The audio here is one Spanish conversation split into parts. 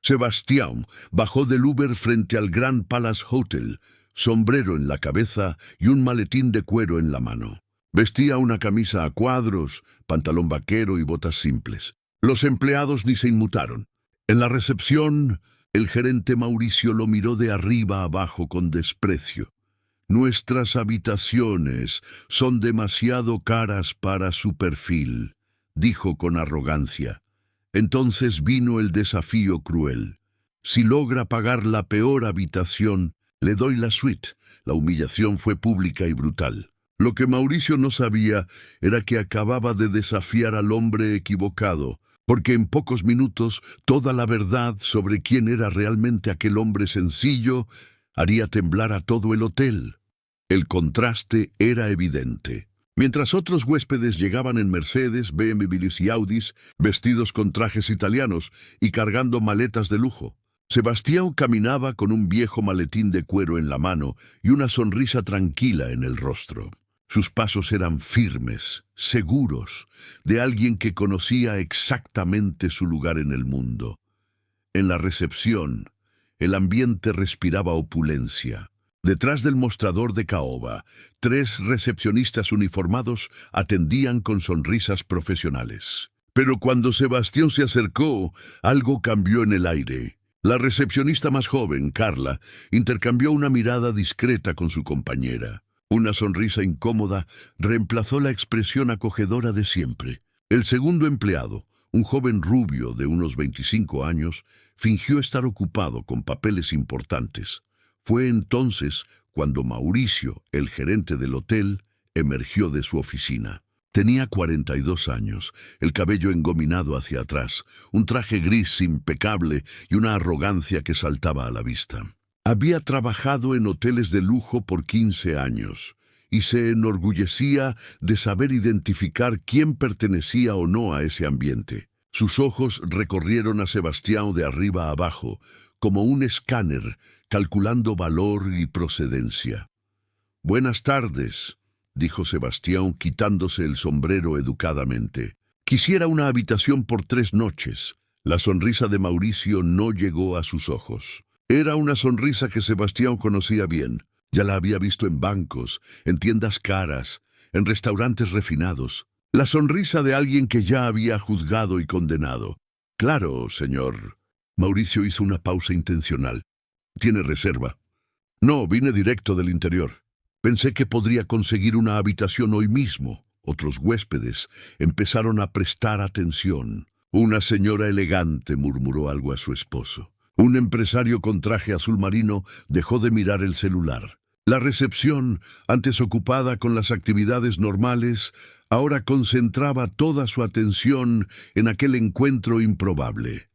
Sebastián bajó del Uber frente al Grand Palace Hotel, sombrero en la cabeza y un maletín de cuero en la mano. Vestía una camisa a cuadros, pantalón vaquero y botas simples. Los empleados ni se inmutaron. En la recepción, el gerente Mauricio lo miró de arriba abajo con desprecio. «Nuestras habitaciones son demasiado caras para su perfil», dijo con arrogancia. Entonces vino el desafío cruel. «Si logra pagar la peor habitación, le doy la suite». La humillación fue pública y brutal. Lo que Mauricio no sabía era que acababa de desafiar al hombre equivocado, porque en pocos minutos toda la verdad sobre quién era realmente aquel hombre sencillo haría temblar a todo el hotel. El contraste era evidente. Mientras otros huéspedes llegaban en Mercedes, BMWs y Audis, vestidos con trajes italianos y cargando maletas de lujo, Sebastián caminaba con un viejo maletín de cuero en la mano y una sonrisa tranquila en el rostro. Sus pasos eran firmes, seguros, de alguien que conocía exactamente su lugar en el mundo. En la recepción, el ambiente respiraba opulencia. Detrás del mostrador de caoba, 3 recepcionistas uniformados atendían con sonrisas profesionales. Pero cuando Sebastián se acercó, algo cambió en el aire. La recepcionista más joven, Carla, intercambió una mirada discreta con su compañera. Una sonrisa incómoda reemplazó la expresión acogedora de siempre. El segundo empleado, un joven rubio de unos 25 años, fingió estar ocupado con papeles importantes. Fue entonces cuando Mauricio, el gerente del hotel, emergió de su oficina. Tenía 42 años, el cabello engominado hacia atrás, un traje gris impecable y una arrogancia que saltaba a la vista. Había trabajado en hoteles de lujo por 15 años y se enorgullecía de saber identificar quién pertenecía o no a ese ambiente. Sus ojos recorrieron a Sebastián de arriba a abajo, como un escáner, calculando valor y procedencia. «Buenas tardes», dijo Sebastián quitándose el sombrero educadamente. «Quisiera una habitación por 3 noches». La sonrisa de Mauricio no llegó a sus ojos. Era una sonrisa que Sebastián conocía bien. Ya la había visto en bancos, en tiendas caras, en restaurantes refinados. La sonrisa de alguien que ya había juzgado y condenado. «Claro, señor». Mauricio hizo una pausa intencional. «¿Tiene reserva?» «No, vine directo del interior. Pensé que podría conseguir una habitación hoy mismo». Otros huéspedes empezaron a prestar atención. «Una señora elegante», murmuró algo a su esposo. Un empresario con traje azul marino dejó de mirar el celular. La recepción, antes ocupada con las actividades normales, ahora concentraba toda su atención en aquel encuentro improbable.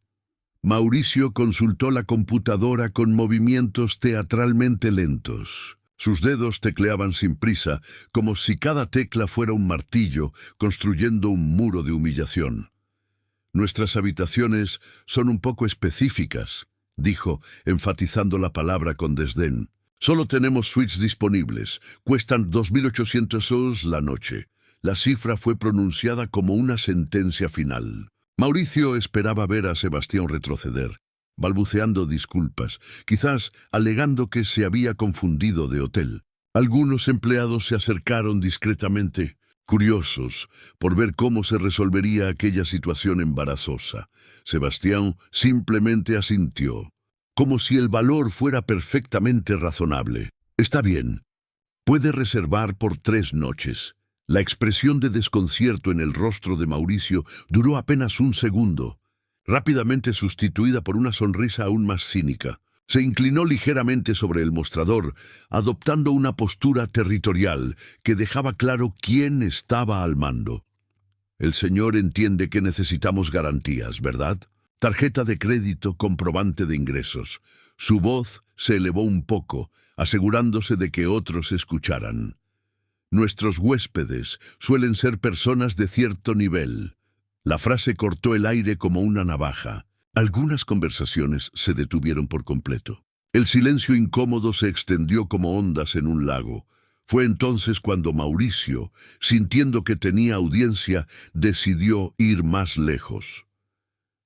Mauricio consultó la computadora con movimientos teatralmente lentos. Sus dedos tecleaban sin prisa, como si cada tecla fuera un martillo, construyendo un muro de humillación. «Nuestras habitaciones son un poco específicas», dijo, enfatizando la palabra con desdén. «Solo tenemos suites disponibles. Cuestan 2.800 euros la noche». La cifra fue pronunciada como una sentencia final. Mauricio esperaba ver a Sebastián retroceder, balbuceando disculpas, quizás alegando que se había confundido de hotel. Algunos empleados se acercaron discretamente, curiosos por ver cómo se resolvería aquella situación embarazosa. Sebastián simplemente asintió, como si el valor fuera perfectamente razonable. «Está bien. Puede reservar por 3 noches». La expresión de desconcierto en el rostro de Mauricio duró apenas un segundo, rápidamente sustituida por una sonrisa aún más cínica. Se inclinó ligeramente sobre el mostrador, adoptando una postura territorial que dejaba claro quién estaba al mando. «El señor entiende que necesitamos garantías, ¿verdad? Tarjeta de crédito, comprobante de ingresos». Su voz se elevó un poco, asegurándose de que otros escucharan. «Nuestros huéspedes suelen ser personas de cierto nivel». La frase cortó el aire como una navaja. Algunas conversaciones se detuvieron por completo. El silencio incómodo se extendió como ondas en un lago. Fue entonces cuando Mauricio, sintiendo que tenía audiencia, decidió ir más lejos.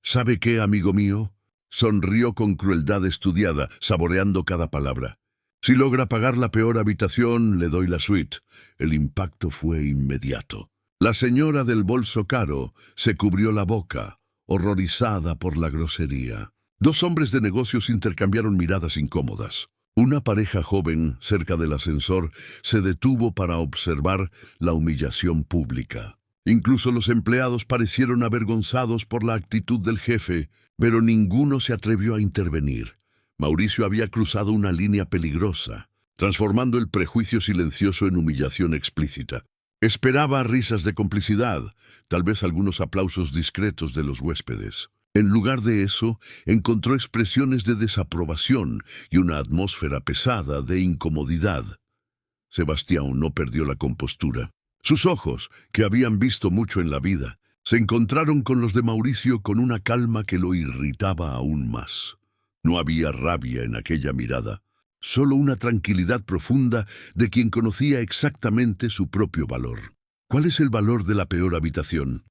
«¿Sabe qué, amigo mío? Sonrió con crueldad estudiada, saboreando cada palabra. Si logra pagar la peor habitación, le doy la suite. El impacto fue inmediato. La señora del bolso caro se cubrió la boca, horrorizada por la grosería. Dos hombres de negocios intercambiaron miradas incómodas. Una pareja joven, cerca del ascensor, se detuvo para observar la humillación pública. Incluso los empleados parecieron avergonzados por la actitud del jefe, pero ninguno se atrevió a intervenir. Mauricio había cruzado una línea peligrosa, transformando el prejuicio silencioso en humillación explícita. Esperaba risas de complicidad, tal vez algunos aplausos discretos de los huéspedes. En lugar de eso, encontró expresiones de desaprobación y una atmósfera pesada de incomodidad. Sebastián no perdió la compostura. Sus ojos, que habían visto mucho en la vida, se encontraron con los de Mauricio con una calma que lo irritaba aún más. No había rabia en aquella mirada, solo una tranquilidad profunda de quien conocía exactamente su propio valor. ¿Cuál es el valor de la peor habitación?,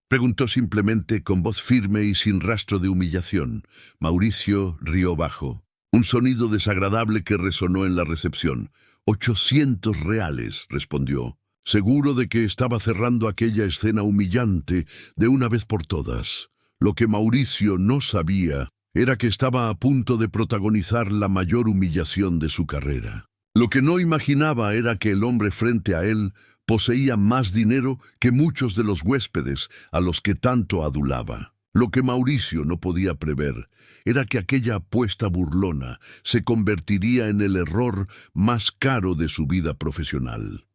preguntó simplemente con voz firme y sin rastro de humillación. Mauricio rió bajo. Un sonido desagradable que resonó en la recepción. 800 reales, respondió, seguro de que estaba cerrando aquella escena humillante de una vez por todas. Lo que Mauricio no sabía era que estaba a punto de protagonizar la mayor humillación de su carrera. Lo que no imaginaba era que el hombre frente a él poseía más dinero que muchos de los huéspedes a los que tanto adulaba. Lo que Mauricio no podía prever era que aquella apuesta burlona se convertiría en el error más caro de su vida profesional.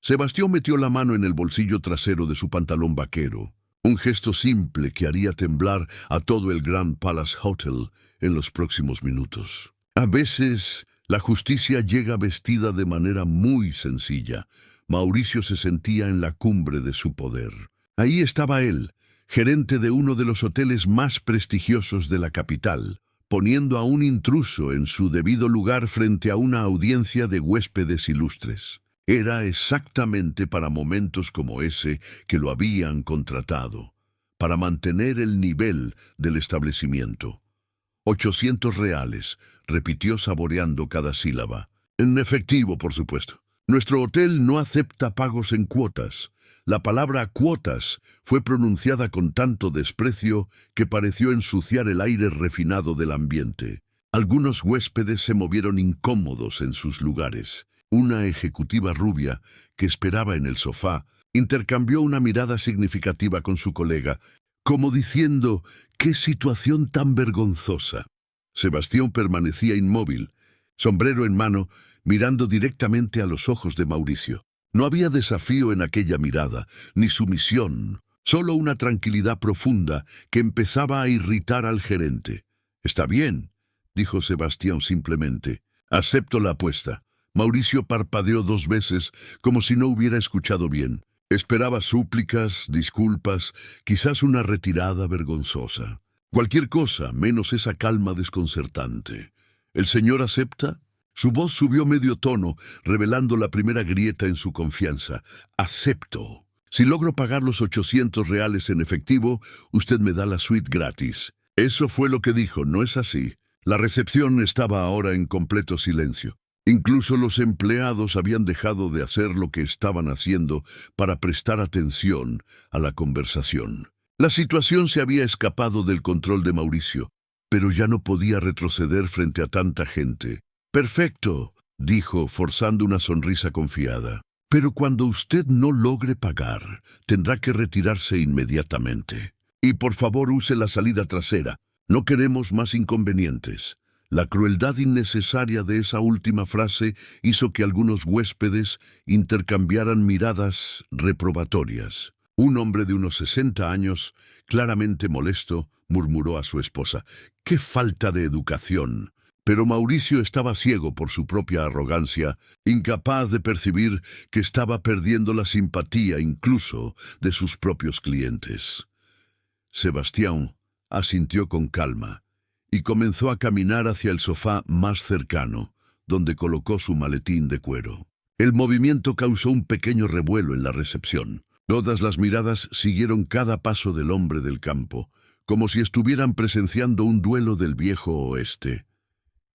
Sebastián metió la mano en el bolsillo trasero de su pantalón vaquero, un gesto simple que haría temblar a todo el Grand Palace Hotel en los próximos minutos. A veces la justicia llega vestida de manera muy sencilla. Mauricio se sentía en la cumbre de su poder. Ahí estaba él, gerente de uno de los hoteles más prestigiosos de la capital, poniendo a un intruso en su debido lugar frente a una audiencia de huéspedes ilustres. Era exactamente para momentos como ese que lo habían contratado, para mantener el nivel del establecimiento. 800 reales, repitió saboreando cada sílaba. En efectivo, por supuesto. Nuestro hotel no acepta pagos en cuotas. La palabra cuotas fue pronunciada con tanto desprecio que pareció ensuciar el aire refinado del ambiente. Algunos huéspedes se movieron incómodos en sus lugares. Una ejecutiva rubia, que esperaba en el sofá, intercambió una mirada significativa con su colega, como diciendo, ¡qué situación tan vergonzosa! Sebastián permanecía inmóvil, sombrero en mano, mirando directamente a los ojos de Mauricio. No había desafío en aquella mirada, ni sumisión, solo una tranquilidad profunda que empezaba a irritar al gerente. «Está bien», dijo Sebastián simplemente. «Acepto la apuesta». Mauricio parpadeó 2 veces, como si no hubiera escuchado bien. Esperaba súplicas, disculpas, quizás una retirada vergonzosa. Cualquier cosa, menos esa calma desconcertante. ¿El señor acepta? Su voz subió medio tono, revelando la primera grieta en su confianza. «Acepto. Si logro pagar los 800 reales en efectivo, usted me da la suite gratis». Eso fue lo que dijo, ¿no es así? La recepción estaba ahora en completo silencio. Incluso los empleados habían dejado de hacer lo que estaban haciendo para prestar atención a la conversación. La situación se había escapado del control de Mauricio, pero ya no podía retroceder frente a tanta gente. «Perfecto», dijo, forzando una sonrisa confiada. «Pero cuando usted no logre pagar, tendrá que retirarse inmediatamente. Y por favor use la salida trasera. No queremos más inconvenientes». La crueldad innecesaria de esa última frase hizo que algunos huéspedes intercambiaran miradas reprobatorias. Un hombre de unos 60 años, claramente molesto, murmuró a su esposa: «¡Qué falta de educación!». Pero Mauricio estaba ciego por su propia arrogancia, incapaz de percibir que estaba perdiendo la simpatía incluso de sus propios clientes. Sebastián asintió con calma y comenzó a caminar hacia el sofá más cercano, donde colocó su maletín de cuero. El movimiento causó un pequeño revuelo en la recepción. Todas las miradas siguieron cada paso del hombre del campo, como si estuvieran presenciando un duelo del viejo oeste.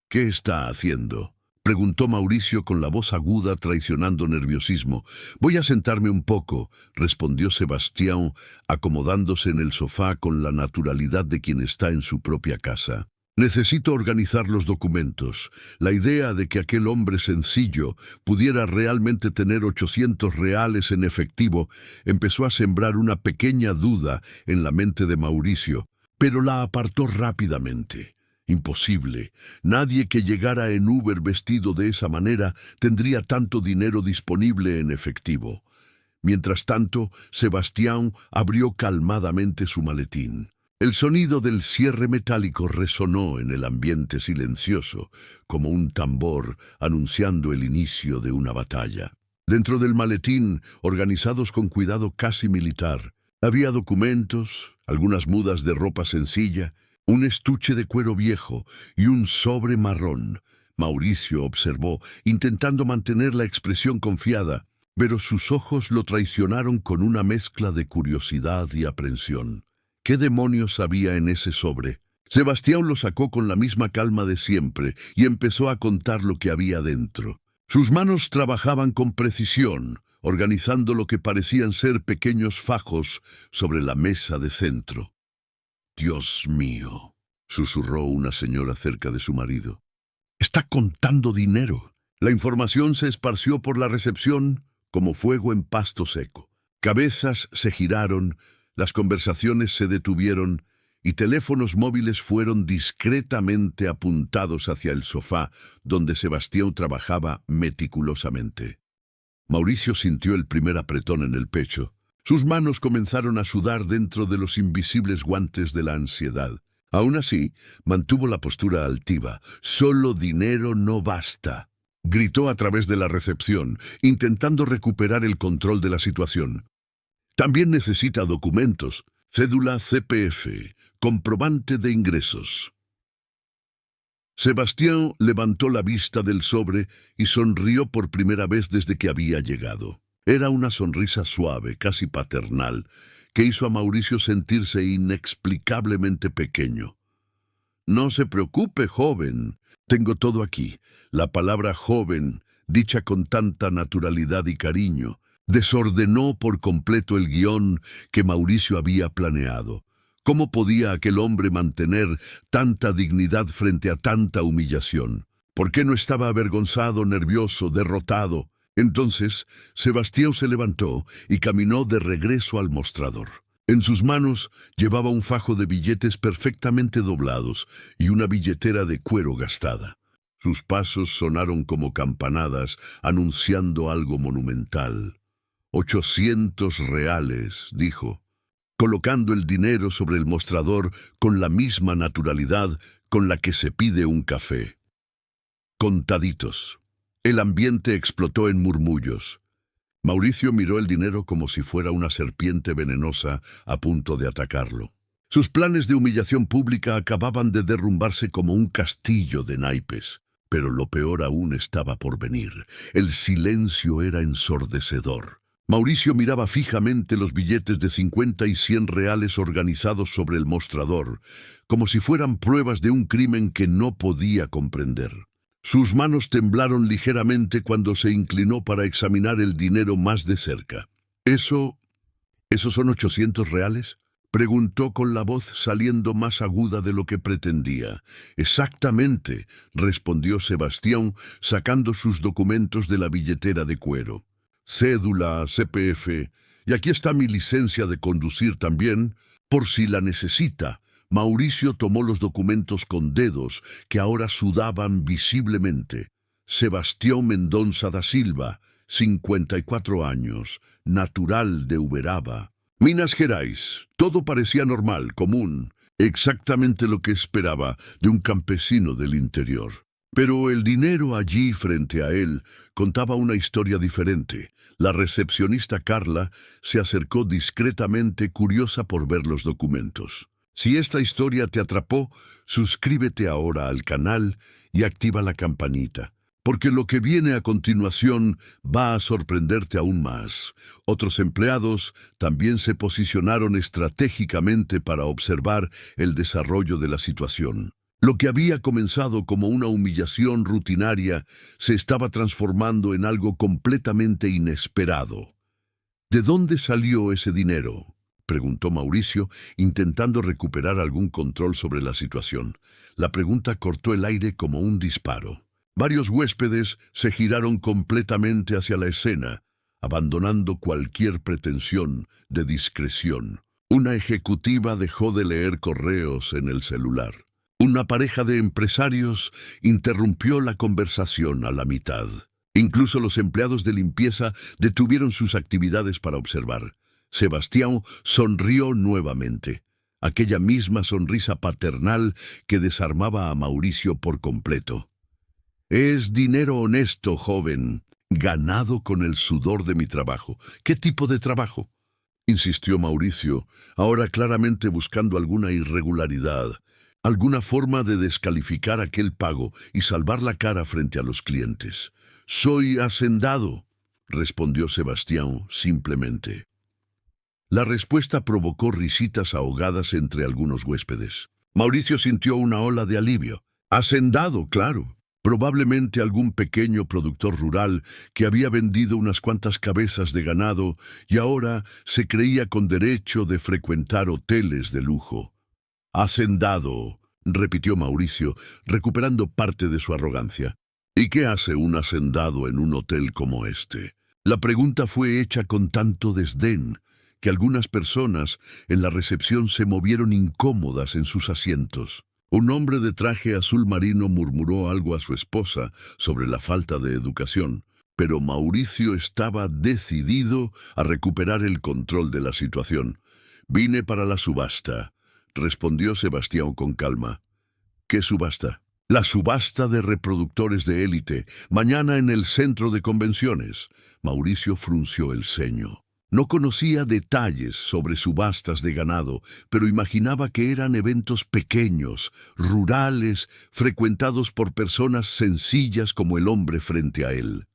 «¿Qué está haciendo?», preguntó Mauricio con la voz aguda traicionando nerviosismo. «Voy a sentarme un poco», respondió Sebastián, acomodándose en el sofá con la naturalidad de quien está en su propia casa. «Necesito organizar los documentos. La idea de que aquel hombre sencillo pudiera realmente tener 800 reales en efectivo empezó a sembrar una pequeña duda en la mente de Mauricio, pero la apartó rápidamente. Imposible. Nadie que llegara en Uber vestido de esa manera tendría tanto dinero disponible en efectivo. Mientras tanto, Sebastián abrió calmadamente su maletín. El sonido del cierre metálico resonó en el ambiente silencioso, como un tambor anunciando el inicio de una batalla. Dentro del maletín, organizados con cuidado casi militar, había documentos, algunas mudas de ropa sencilla, un estuche de cuero viejo y un sobre marrón. Mauricio observó, intentando mantener la expresión confiada, pero sus ojos lo traicionaron con una mezcla de curiosidad y aprensión. ¿Qué demonios había en ese sobre? Sebastián lo sacó con la misma calma de siempre y empezó a contar lo que había dentro. Sus manos trabajaban con precisión, organizando lo que parecían ser pequeños fajos sobre la mesa de centro. «Dios mío», susurró una señora cerca de su marido. «Está contando dinero». La información se esparció por la recepción como fuego en pasto seco. Cabezas se giraron, las conversaciones se detuvieron y teléfonos móviles fueron discretamente apuntados hacia el sofá donde Sebastián trabajaba meticulosamente. Mauricio sintió el primer apretón en el pecho. Sus manos comenzaron a sudar dentro de los invisibles guantes de la ansiedad. Aún así, mantuvo la postura altiva. «Solo dinero no basta», gritó a través de la recepción, intentando recuperar el control de la situación. «También necesita documentos, cédula CPF, comprobante de ingresos». Sebastián levantó la vista del sobre y sonrió por primera vez desde que había llegado. Era una sonrisa suave, casi paternal, que hizo a Mauricio sentirse inexplicablemente pequeño. «No se preocupe, joven. Tengo todo aquí». La palabra joven, dicha con tanta naturalidad y cariño, desordenó por completo el guión que Mauricio había planeado. ¿Cómo podía aquel hombre mantener tanta dignidad frente a tanta humillación? ¿Por qué no estaba avergonzado, nervioso, derrotado? Entonces, Sebastián se levantó y caminó de regreso al mostrador. En sus manos llevaba un fajo de billetes perfectamente doblados y una billetera de cuero gastada. Sus pasos sonaron como campanadas, anunciando algo monumental. 800 reales, dijo, colocando el dinero sobre el mostrador con la misma naturalidad con la que se pide un café. Contaditos. El ambiente explotó en murmullos. Mauricio miró el dinero como si fuera una serpiente venenosa a punto de atacarlo. Sus planes de humillación pública acababan de derrumbarse como un castillo de naipes. Pero lo peor aún estaba por venir. El silencio era ensordecedor. Mauricio miraba fijamente los billetes de 50 y 100 reales organizados sobre el mostrador, como si fueran pruebas de un crimen que no podía comprender. Sus manos temblaron ligeramente cuando se inclinó para examinar el dinero más de cerca. ¿Esos son 800 reales? Preguntó con la voz saliendo más aguda de lo que pretendía. «Exactamente», respondió Sebastián, sacando sus documentos de la billetera de cuero. «Cédula, CPF, y aquí está mi licencia de conducir también, por si la necesita». Mauricio tomó los documentos con dedos que ahora sudaban visiblemente. Sebastián Mendonça da Silva, 54 años, natural de Uberaba. Minas Gerais. Todo parecía normal, común, exactamente lo que esperaba de un campesino del interior. Pero el dinero allí frente a él contaba una historia diferente. La recepcionista Carla se acercó discretamente, curiosa por ver los documentos. Si esta historia te atrapó, suscríbete ahora al canal y activa la campanita. porque lo que viene a continuación va a sorprenderte aún más. Otros empleados también se posicionaron estratégicamente para observar el desarrollo de la situación. Lo que había comenzado como una humillación rutinaria se estaba transformando en algo completamente inesperado. ¿De dónde salió ese dinero?, preguntó Mauricio, intentando recuperar algún control sobre la situación. La pregunta cortó el aire como un disparo. Varios huéspedes se giraron completamente hacia la escena, abandonando cualquier pretensión de discreción. Una ejecutiva dejó de leer correos en el celular. Una pareja de empresarios interrumpió la conversación a la mitad. Incluso los empleados de limpieza detuvieron sus actividades para observar. Sebastián sonrió nuevamente, aquella misma sonrisa paternal que desarmaba a Mauricio por completo. «Es dinero honesto, joven, ganado con el sudor de mi trabajo». «¿Qué tipo de trabajo?», insistió Mauricio, ahora claramente buscando alguna irregularidad, alguna forma de descalificar aquel pago y salvar la cara frente a los clientes. «Soy hacendado», respondió Sebastián simplemente. La respuesta provocó risitas ahogadas entre algunos huéspedes. Mauricio sintió una ola de alivio. «Hacendado, claro. Probablemente algún pequeño productor rural que había vendido unas cuantas cabezas de ganado y ahora se creía con derecho de frecuentar hoteles de lujo». «Hacendado», repitió Mauricio, recuperando parte de su arrogancia. «¿Y qué hace un hacendado en un hotel como este?». La pregunta fue hecha con tanto desdén que algunas personas en la recepción se movieron incómodas en sus asientos. Un hombre de traje azul marino murmuró algo a su esposa sobre la falta de educación, pero Mauricio estaba decidido a recuperar el control de la situación. «Vine para la subasta», respondió Sebastián con calma. «¿Qué subasta?». «La subasta de reproductores de élite, mañana en el centro de convenciones». Mauricio frunció el ceño. No conocía detalles sobre subastas de ganado, pero imaginaba que eran eventos pequeños, rurales, frecuentados por personas sencillas como el hombre frente a él.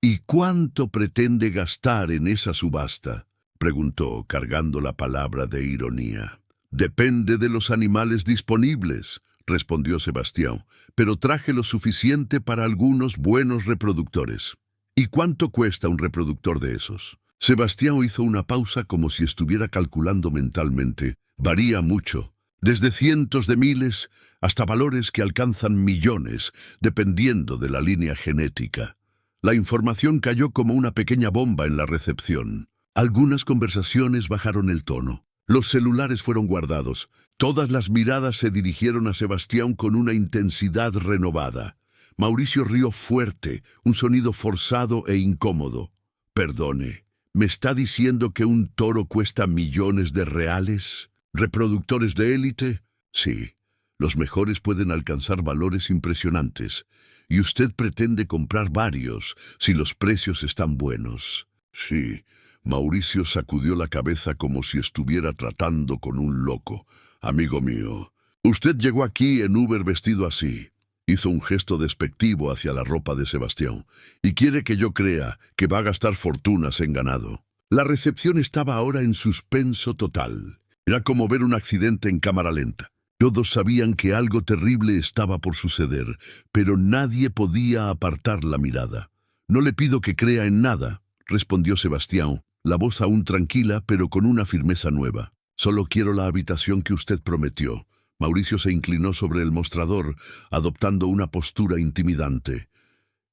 «¿Y cuánto pretende gastar en esa subasta?», preguntó, cargando la palabra de ironía. «Depende de los animales disponibles», respondió Sebastián, «pero traje lo suficiente para algunos buenos reproductores». «¿Y cuánto cuesta un reproductor de esos?». Sebastián hizo una pausa como si estuviera calculando mentalmente. «Varía mucho, desde cientos de miles hasta valores que alcanzan millones, dependiendo de la línea genética». La información cayó como una pequeña bomba en la recepción. Algunas conversaciones bajaron el tono. Los celulares fueron guardados. Todas las miradas se dirigieron a Sebastián con una intensidad renovada. Mauricio rió fuerte, un sonido forzado e incómodo. «Perdone, ¿me está diciendo que un toro cuesta millones de reales? ¿Reproductores de élite? Sí, los mejores pueden alcanzar valores impresionantes. Y usted pretende comprar varios si los precios están buenos». «Sí». Mauricio sacudió la cabeza como si estuviera tratando con un loco. «Amigo mío, usted llegó aquí en Uber vestido así». Hizo un gesto despectivo hacia la ropa de Sebastián. «Y quiere que yo crea que va a gastar fortunas en ganado». La recepción estaba ahora en suspenso total. Era como ver un accidente en cámara lenta. Todos sabían que algo terrible estaba por suceder, pero nadie podía apartar la mirada. «No le pido que crea en nada», respondió Sebastián, la voz aún tranquila pero con una firmeza nueva. «Solo quiero la habitación que usted prometió». Mauricio se inclinó sobre el mostrador, adoptando una postura intimidante.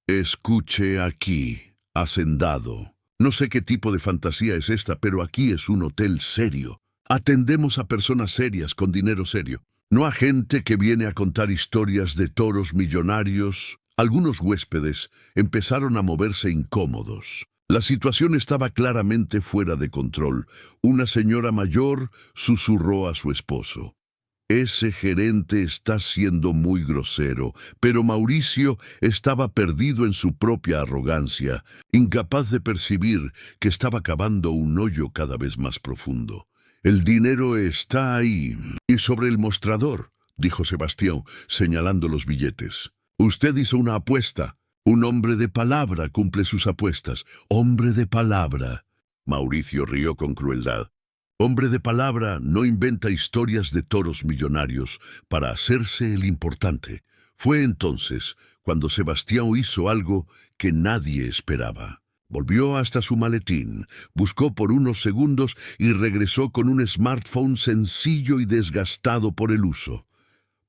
«Escuche aquí, hacendado. No sé qué tipo de fantasía es esta, pero aquí es un hotel serio. Atendemos a personas serias con dinero serio, no a gente que viene a contar historias de toros millonarios». Algunos huéspedes empezaron a moverse incómodos. La situación estaba claramente fuera de control. Una señora mayor susurró a su esposo: «Ese gerente está siendo muy grosero», pero Mauricio estaba perdido en su propia arrogancia, incapaz de percibir que estaba cavando un hoyo cada vez más profundo. «El dinero está ahí, y sobre el mostrador», dijo Sebastián, señalando los billetes. «Usted hizo una apuesta». Un hombre de palabra cumple sus apuestas. Hombre de palabra. Mauricio rió con crueldad. Hombre de palabra no inventa historias de toros millonarios para hacerse el importante. Fue entonces cuando Sebastián hizo algo que nadie esperaba. Volvió hasta su maletín, buscó por unos segundos y regresó con un smartphone sencillo y desgastado por el uso.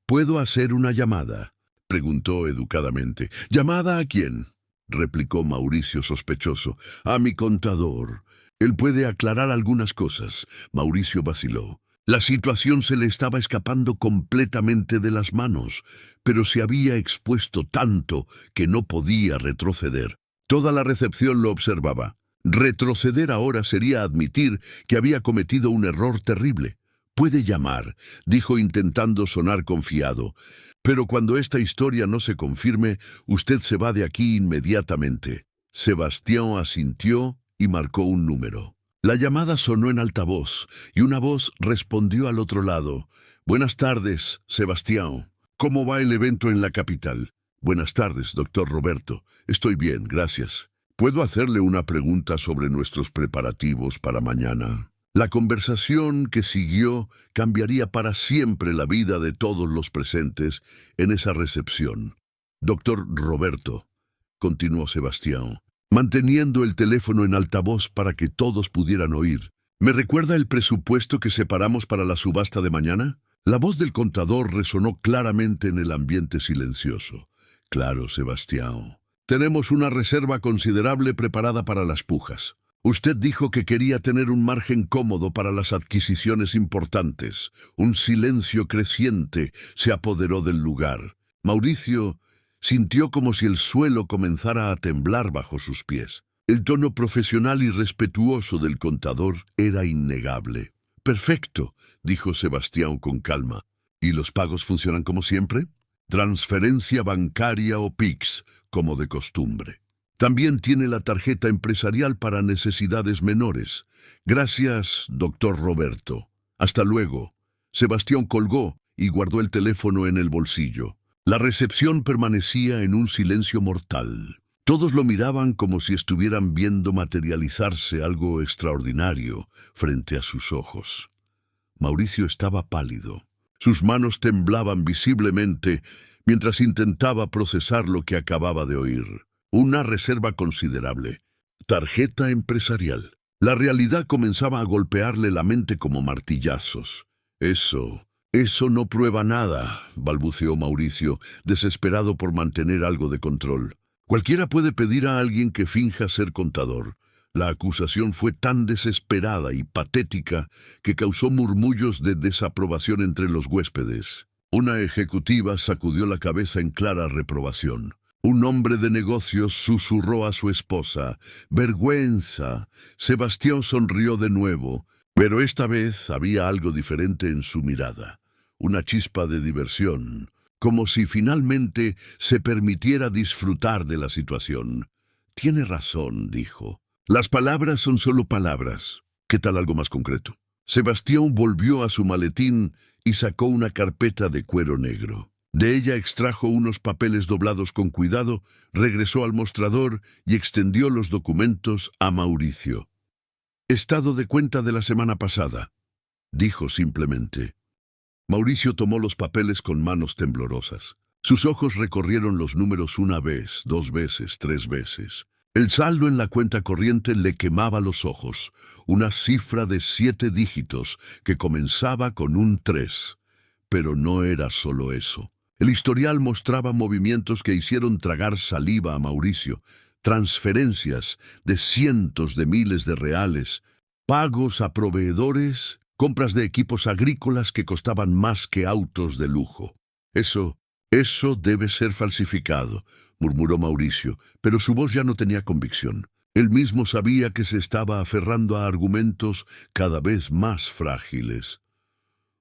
¿Puedo hacer una llamada?, preguntó educadamente. ¿Llamada a quién?, replicó Mauricio sospechoso. A mi contador. Él puede aclarar algunas cosas. Mauricio vaciló. La situación se le estaba escapando completamente de las manos, pero se había expuesto tanto que no podía retroceder. Toda la recepción lo observaba. Retroceder ahora sería admitir que había cometido un error terrible. Puede llamar, dijo intentando sonar confiado. Pero cuando esta historia no se confirme, usted se va de aquí inmediatamente. Sebastián asintió y marcó un número. La llamada sonó en altavoz y una voz respondió al otro lado. Buenas tardes, Sebastián. ¿Cómo va el evento en la capital? Buenas tardes, doctor Roberto. Estoy bien, gracias. ¿Puedo hacerle una pregunta sobre nuestros preparativos para mañana? La conversación que siguió cambiaría para siempre la vida de todos los presentes en esa recepción. Doctor Roberto, continuó Sebastián, manteniendo el teléfono en altavoz para que todos pudieran oír. ¿Me recuerda el presupuesto que separamos para la subasta de mañana? La voz del contador resonó claramente en el ambiente silencioso. Claro, Sebastián. Tenemos una reserva considerable preparada para las pujas. Usted dijo que quería tener un margen cómodo para las adquisiciones importantes. Un silencio creciente se apoderó del lugar. Mauricio sintió como si el suelo comenzara a temblar bajo sus pies. El tono profesional y respetuoso del contador era innegable. Perfecto, dijo Sebastián con calma. ¿Y los pagos funcionan como siempre? Transferencia bancaria o PIX, como de costumbre. También tiene la tarjeta empresarial para necesidades menores. Gracias, doctor Roberto. Hasta luego. Sebastián colgó y guardó el teléfono en el bolsillo. La recepción permanecía en un silencio mortal. Todos lo miraban como si estuvieran viendo materializarse algo extraordinario frente a sus ojos. Mauricio estaba pálido. Sus manos temblaban visiblemente mientras intentaba procesar lo que acababa de oír. Una reserva considerable. Tarjeta empresarial. La realidad comenzaba a golpearle la mente como martillazos. Eso no prueba nada, balbuceó Mauricio, desesperado por mantener algo de control. Cualquiera puede pedir a alguien que finja ser contador. La acusación fue tan desesperada y patética que causó murmullos de desaprobación entre los huéspedes. Una ejecutiva sacudió la cabeza en clara reprobación. Un hombre de negocios susurró a su esposa. ¡Vergüenza! Sebastián sonrió de nuevo, pero esta vez había algo diferente en su mirada. Una chispa de diversión, como si finalmente se permitiera disfrutar de la situación. Tiene razón, dijo. Las palabras son solo palabras. ¿Qué tal algo más concreto? Sebastián volvió a su maletín y sacó una carpeta de cuero negro. De ella extrajo unos papeles doblados con cuidado, regresó al mostrador y extendió los documentos a Mauricio. Estado de cuenta de la semana pasada, dijo simplemente. Mauricio tomó los papeles con manos temblorosas. Sus ojos recorrieron los números una vez, 2 veces, 3 veces. El saldo en la cuenta corriente le quemaba los ojos, una cifra de 7 dígitos que comenzaba con un 3. Pero no era solo eso. El historial mostraba movimientos que hicieron tragar saliva a Mauricio, transferencias de cientos de miles de reales, pagos a proveedores, compras de equipos agrícolas que costaban más que autos de lujo. Eso debe ser falsificado, murmuró Mauricio, pero su voz ya no tenía convicción. Él mismo sabía que se estaba aferrando a argumentos cada vez más frágiles.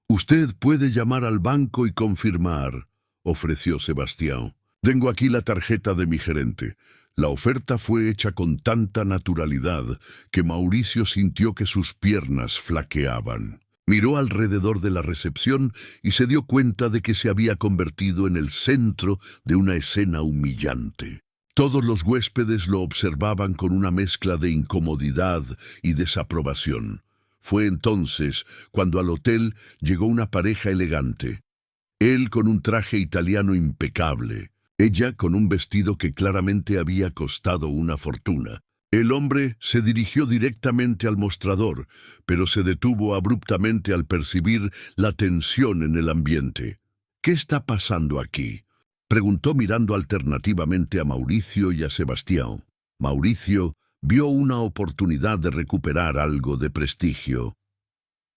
«Usted puede llamar al banco y confirmar», ofreció Sebastián. «Tengo aquí la tarjeta de mi gerente». La oferta fue hecha con tanta naturalidad que Mauricio sintió que sus piernas flaqueaban. Miró alrededor de la recepción y se dio cuenta de que se había convertido en el centro de una escena humillante. Todos los huéspedes lo observaban con una mezcla de incomodidad y desaprobación. Fue entonces cuando al hotel llegó una pareja elegante. Él con un traje italiano impecable, ella con un vestido que claramente había costado una fortuna. El hombre se dirigió directamente al mostrador, pero se detuvo abruptamente al percibir la tensión en el ambiente. ¿Qué está pasando aquí?, preguntó mirando alternativamente a Mauricio y a Sebastián. Mauricio vio una oportunidad de recuperar algo de prestigio.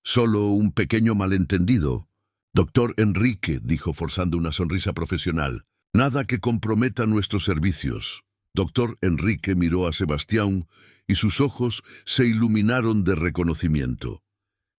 «Solo un pequeño malentendido. Doctor Enrique», dijo forzando una sonrisa profesional. «Nada que comprometa nuestros servicios». Doctor Enrique miró a Sebastián y sus ojos se iluminaron de reconocimiento.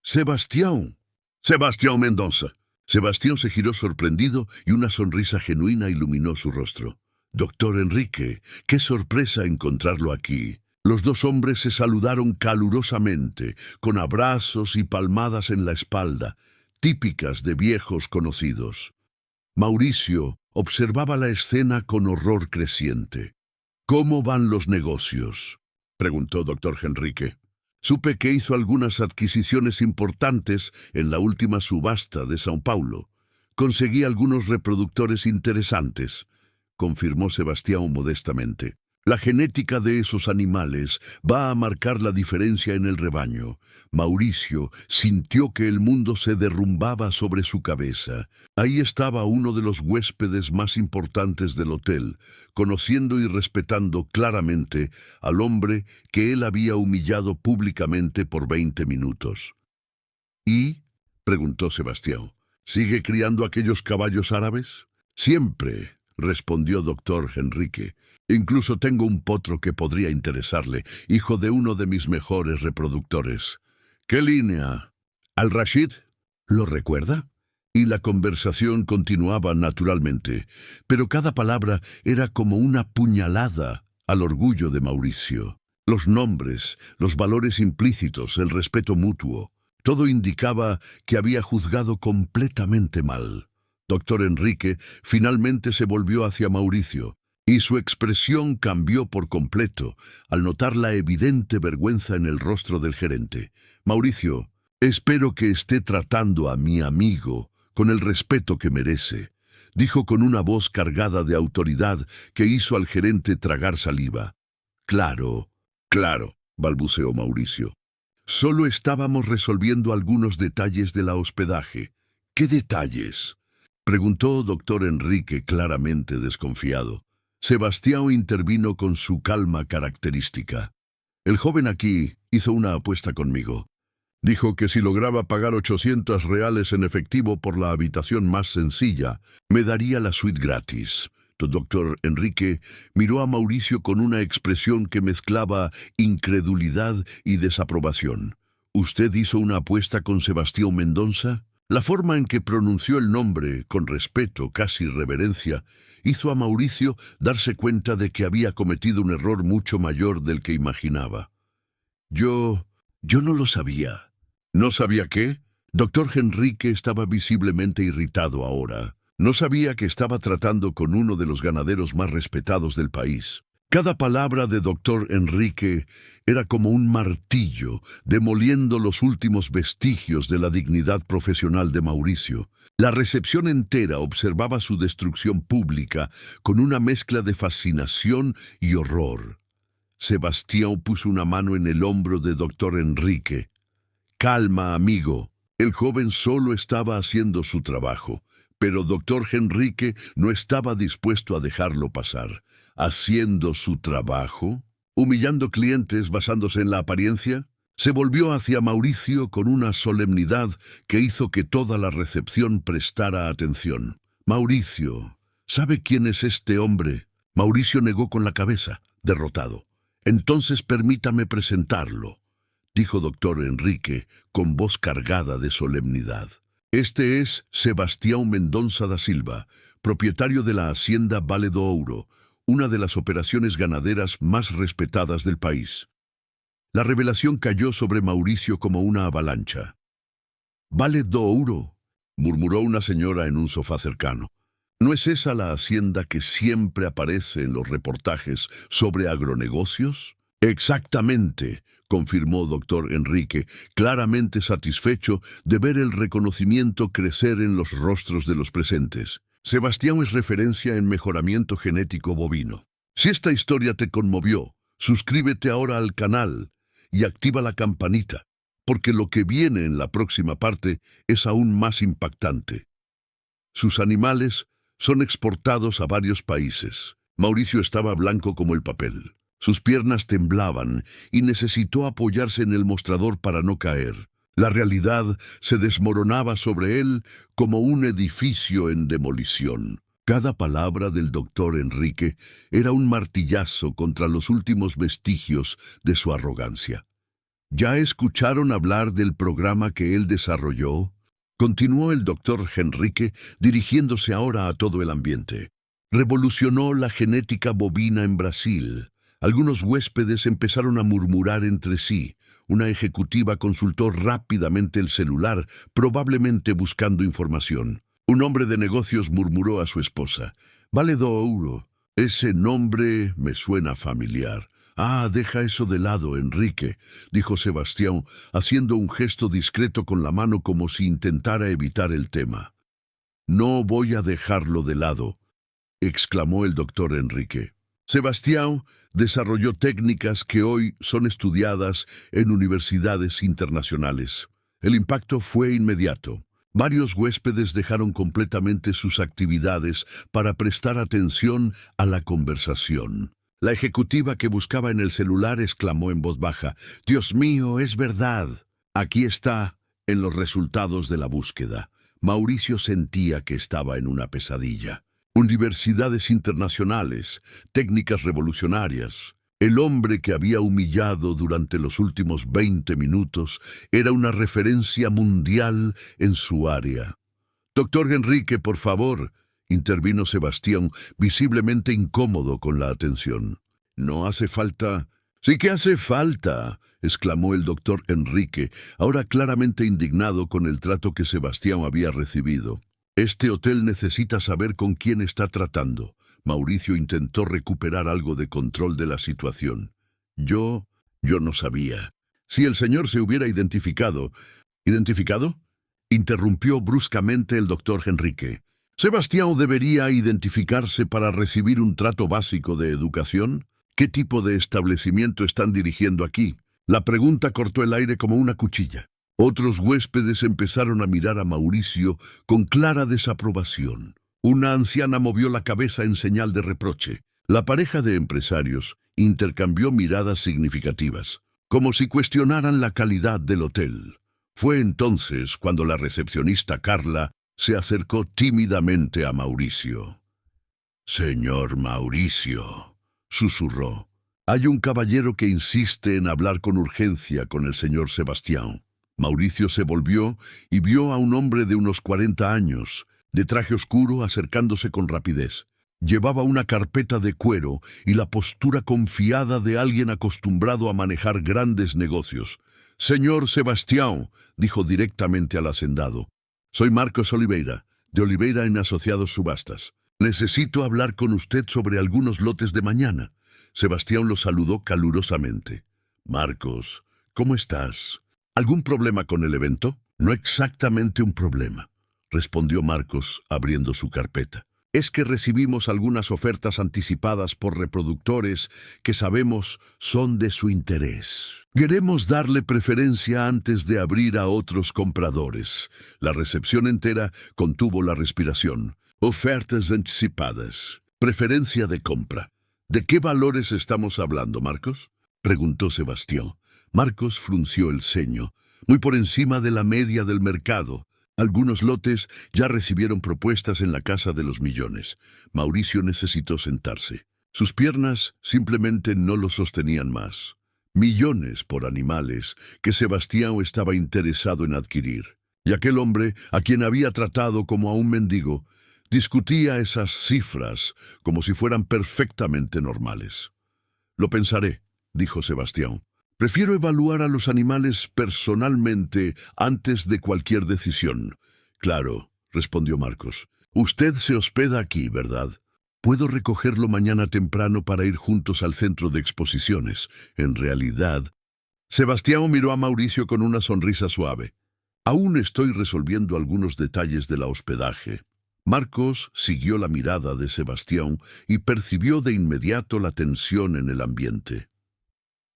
«¡Sebastián! ¡Sebastián Mendoza!». Sebastián se giró sorprendido y una sonrisa genuina iluminó su rostro. «Doctor Enrique, qué sorpresa encontrarlo aquí». Los dos hombres se saludaron calurosamente, con abrazos y palmadas en la espalda, típicas de viejos conocidos. Mauricio observaba la escena con horror creciente. «¿Cómo van los negocios?», preguntó doctor Enrique. «Supe que hizo algunas adquisiciones importantes en la última subasta de São Paulo. Conseguí algunos reproductores interesantes», confirmó Sebastián modestamente. «La genética de esos animales va a marcar la diferencia en el rebaño». Mauricio sintió que el mundo se derrumbaba sobre su cabeza. Ahí estaba uno de los huéspedes más importantes del hotel, conociendo y respetando claramente al hombre que él había humillado públicamente por 20 minutos. «¿Y?», preguntó Sebastián. «¿Sigue criando aquellos caballos árabes?». «Siempre», respondió doctor Enrique. «Incluso tengo un potro que podría interesarle, hijo de uno de mis mejores reproductores». «¿Qué línea?». «Al-Rashid». «¿Lo recuerda?». Y la conversación continuaba naturalmente, pero cada palabra era como una puñalada al orgullo de Mauricio. Los nombres, los valores implícitos, el respeto mutuo, todo indicaba que había juzgado completamente mal. Doctor Enrique finalmente se volvió hacia Mauricio, y su expresión cambió por completo al notar la evidente vergüenza en el rostro del gerente. «Mauricio, espero que esté tratando a mi amigo con el respeto que merece», dijo con una voz cargada de autoridad que hizo al gerente tragar saliva. «Claro, claro», balbuceó Mauricio. «Solo estábamos resolviendo algunos detalles de la hospedaje». «¿Qué detalles?», preguntó doctor Enrique claramente desconfiado. Sebastián intervino con su calma característica. «El joven aquí hizo una apuesta conmigo. Dijo que si lograba pagar 800 reales en efectivo por la habitación más sencilla, me daría la suite gratis». Doctor Enrique miró a Mauricio con una expresión que mezclaba incredulidad y desaprobación. «¿Usted hizo una apuesta con Sebastián Mendoza?». La forma en que pronunció el nombre, con respeto, casi reverencia, hizo a Mauricio darse cuenta de que había cometido un error mucho mayor del que imaginaba. Yo no lo sabía». «¿No sabía qué?». Doctor Enrique estaba visiblemente irritado ahora. No sabía que estaba tratando con uno de los ganaderos más respetados del país. Cada palabra de doctor Enrique era como un martillo, demoliendo los últimos vestigios de la dignidad profesional de Mauricio. La recepción entera observaba su destrucción pública con una mezcla de fascinación y horror. Sebastián puso una mano en el hombro de doctor Enrique. «Calma, amigo». El joven solo estaba haciendo su trabajo, pero doctor Enrique no estaba dispuesto a dejarlo pasar. ¿Haciendo su trabajo? ¿Humillando clientes basándose en la apariencia? Se volvió hacia Mauricio con una solemnidad que hizo que toda la recepción prestara atención. «Mauricio, ¿sabe quién es este hombre?». Mauricio negó con la cabeza, derrotado. «Entonces permítame presentarlo», dijo doctor Enrique con voz cargada de solemnidad. «Este es Sebastián Mendoza da Silva, propietario de la hacienda Vale do Ouro, una de las operaciones ganaderas más respetadas del país». La revelación cayó sobre Mauricio como una avalancha. «Vale do Ouro», murmuró una señora en un sofá cercano. ¿No es esa la hacienda que siempre aparece en los reportajes sobre agronegocios? Exactamente, confirmó doctor Enrique, claramente satisfecho de ver el reconocimiento crecer en los rostros de los presentes. Sebastián es referencia en mejoramiento genético bovino. Si esta historia te conmovió, suscríbete ahora al canal y activa la campanita, porque lo que viene en la próxima parte es aún más impactante. Sus animales son exportados a varios países. Mauricio estaba blanco como el papel. Sus piernas temblaban y necesitó apoyarse en el mostrador para no caer. La realidad se desmoronaba sobre él como un edificio en demolición. Cada palabra del doctor Enrique era un martillazo contra los últimos vestigios de su arrogancia. ¿Ya escucharon hablar del programa que él desarrolló? Continuó el doctor Enrique, dirigiéndose ahora a todo el ambiente. Revolucionó la genética bovina en Brasil. Algunos huéspedes empezaron a murmurar entre sí. Una ejecutiva consultó rápidamente el celular, probablemente buscando información. Un hombre de negocios murmuró a su esposa: «Vale €2. Ese nombre me suena familiar». «Ah, deja eso de lado, Enrique», dijo Sebastián, haciendo un gesto discreto con la mano como si intentara evitar el tema. «No voy a dejarlo de lado», exclamó el doctor Enrique. Sebastián desarrolló técnicas que hoy son estudiadas en universidades internacionales. El impacto fue inmediato. Varios huéspedes dejaron completamente sus actividades para prestar atención a la conversación. La ejecutiva que buscaba en el celular exclamó en voz baja: «Dios mío, es verdad». Aquí está, en los resultados de la búsqueda. Mauricio sentía que estaba en una pesadilla. Universidades internacionales, técnicas revolucionarias. El hombre que había humillado durante los últimos 20 minutos era una referencia mundial en su área. «Doctor Enrique, por favor», intervino Sebastián, visiblemente incómodo con la atención. «No hace falta». «Sí que hace falta», exclamó el doctor Enrique, ahora claramente indignado con el trato que Sebastián había recibido. «Este hotel necesita saber con quién está tratando». Mauricio intentó recuperar algo de control de la situación. Yo no sabía. Si el señor se hubiera identificado... ¿Identificado?», interrumpió bruscamente el doctor Enrique. «¿Sebastián debería identificarse para recibir un trato básico de educación? ¿Qué tipo de establecimiento están dirigiendo aquí?». La pregunta cortó el aire como una cuchilla. Otros huéspedes empezaron a mirar a Mauricio con clara desaprobación. Una anciana movió la cabeza en señal de reproche. La pareja de empresarios intercambió miradas significativas, como si cuestionaran la calidad del hotel. Fue entonces cuando la recepcionista Carla se acercó tímidamente a Mauricio. «Señor Mauricio», susurró, «hay un caballero que insiste en hablar con urgencia con el señor Sebastián». Mauricio se volvió y vio a un hombre de unos 40 años, de traje oscuro, acercándose con rapidez. Llevaba una carpeta de cuero y la postura confiada de alguien acostumbrado a manejar grandes negocios. «Señor Sebastián», dijo directamente al hacendado, «soy Marcos Oliveira, de Oliveira en Asociados Subastas. Necesito hablar con usted sobre algunos lotes de mañana». Sebastián lo saludó calurosamente. «Marcos, ¿cómo estás? ¿Algún problema con el evento?» «No exactamente un problema», respondió Marcos, abriendo su carpeta. «Es que recibimos algunas ofertas anticipadas por reproductores que sabemos son de su interés. Queremos darle preferencia antes de abrir a otros compradores». La recepción entera contuvo la respiración. «Ofertas anticipadas. Preferencia de compra. ¿De qué valores estamos hablando, Marcos?», preguntó Sebastián. Marcos frunció el ceño. «Muy por encima de la media del mercado. Algunos lotes ya recibieron propuestas en la casa de los millones». Mauricio necesitó sentarse. Sus piernas simplemente no lo sostenían más. Millones por animales que Sebastián estaba interesado en adquirir. Y aquel hombre, a quien había tratado como a un mendigo, discutía esas cifras como si fueran perfectamente normales. «Lo pensaré», dijo Sebastián. «Prefiero evaluar a los animales personalmente antes de cualquier decisión». «Claro», respondió Marcos. Usted se hospeda aquí, ¿verdad? Puedo recogerlo mañana temprano para ir juntos al centro de exposiciones. En realidad, Sebastián miró a Mauricio con una sonrisa suave. Aún estoy resolviendo algunos detalles del hospedaje. Marcos siguió la mirada de Sebastián y percibió de inmediato la tensión en el ambiente.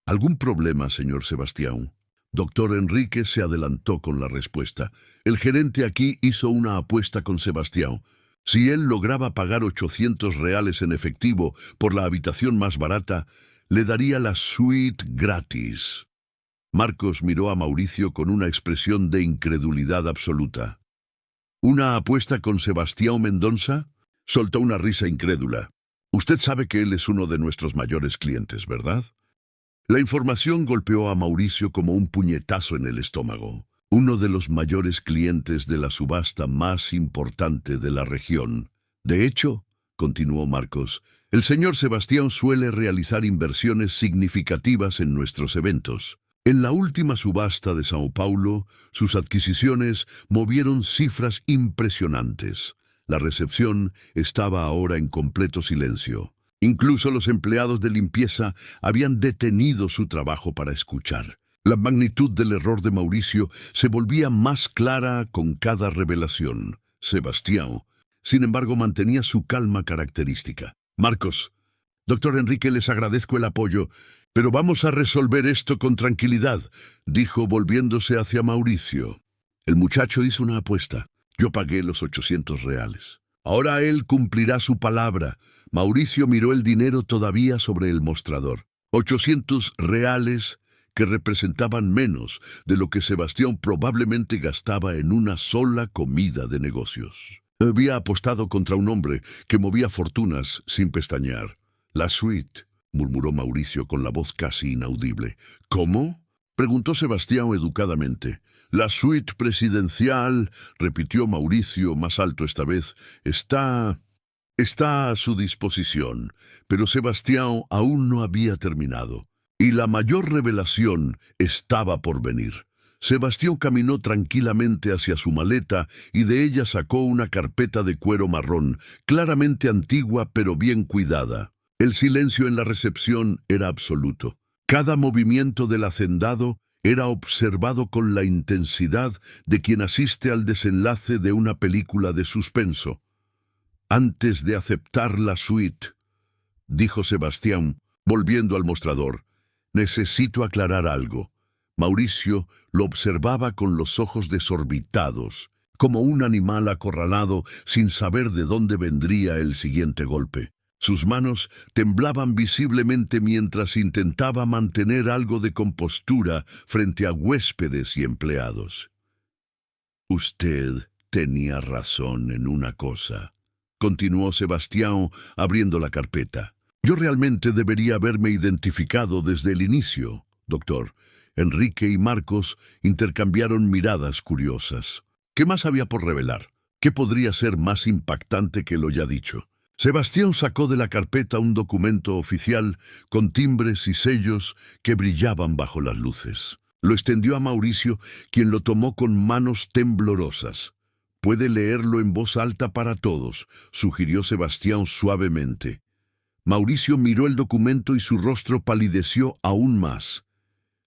¿Algún problema, señor Sebastián? Doctor Enrique se adelantó con la respuesta. El gerente aquí hizo una apuesta con Sebastián. Si él lograba pagar 800 reales en efectivo por la habitación más barata, le daría la suite gratis. Marcos miró a Mauricio con una expresión de incredulidad absoluta. ¿Una apuesta con Sebastián Mendonça? Soltó una risa incrédula. Usted sabe que él es uno de nuestros mayores clientes, ¿verdad? La información golpeó a Mauricio como un puñetazo en el estómago. Uno de los mayores clientes de la subasta más importante de la región. De hecho, continuó Marcos, el señor Sebastián suele realizar inversiones significativas en nuestros eventos. En la última subasta de Sao Paulo, sus adquisiciones movieron cifras impresionantes. La recepción estaba ahora en completo silencio. Incluso los empleados de limpieza habían detenido su trabajo para escuchar. La magnitud del error de Mauricio se volvía más clara con cada revelación. Sebastián, sin embargo, mantenía su calma característica. Marcos, doctor Enrique, les agradezco el apoyo, pero vamos a resolver esto con tranquilidad, dijo volviéndose hacia Mauricio. El muchacho hizo una apuesta. Yo pagué los 800 reales. Ahora él cumplirá su palabra. Mauricio miró el dinero todavía sobre el mostrador. 800 reales que representaban menos de lo que Sebastián probablemente gastaba en una sola comida de negocios. Había apostado contra un hombre que movía fortunas sin pestañear. La suite, murmuró Mauricio con la voz casi inaudible. ¿Cómo? Preguntó Sebastián educadamente. La suite presidencial, repitió Mauricio más alto esta vez, está a su disposición, pero Sebastián aún no había terminado. Y la mayor revelación estaba por venir. Sebastián caminó tranquilamente hacia su maleta y de ella sacó una carpeta de cuero marrón, claramente antigua pero bien cuidada. El silencio en la recepción era absoluto. Cada movimiento del hacendado era observado con la intensidad de quien asiste al desenlace de una película de suspenso. Antes de aceptar la suite, dijo Sebastián, volviendo al mostrador, necesito aclarar algo. Mauricio lo observaba con los ojos desorbitados, como un animal acorralado sin saber de dónde vendría el siguiente golpe. Sus manos temblaban visiblemente mientras intentaba mantener algo de compostura frente a huéspedes y empleados. Usted tenía razón en una cosa, continuó Sebastián abriendo la carpeta. Yo realmente debería haberme identificado desde el inicio, doctor. Enrique y Marcos intercambiaron miradas curiosas. ¿Qué más había por revelar? ¿Qué podría ser más impactante que lo ya dicho? Sebastián sacó de la carpeta un documento oficial con timbres y sellos que brillaban bajo las luces. Lo extendió a Mauricio, quien lo tomó con manos temblorosas. «Puede leerlo en voz alta para todos», sugirió Sebastián suavemente. Mauricio miró el documento y su rostro palideció aún más.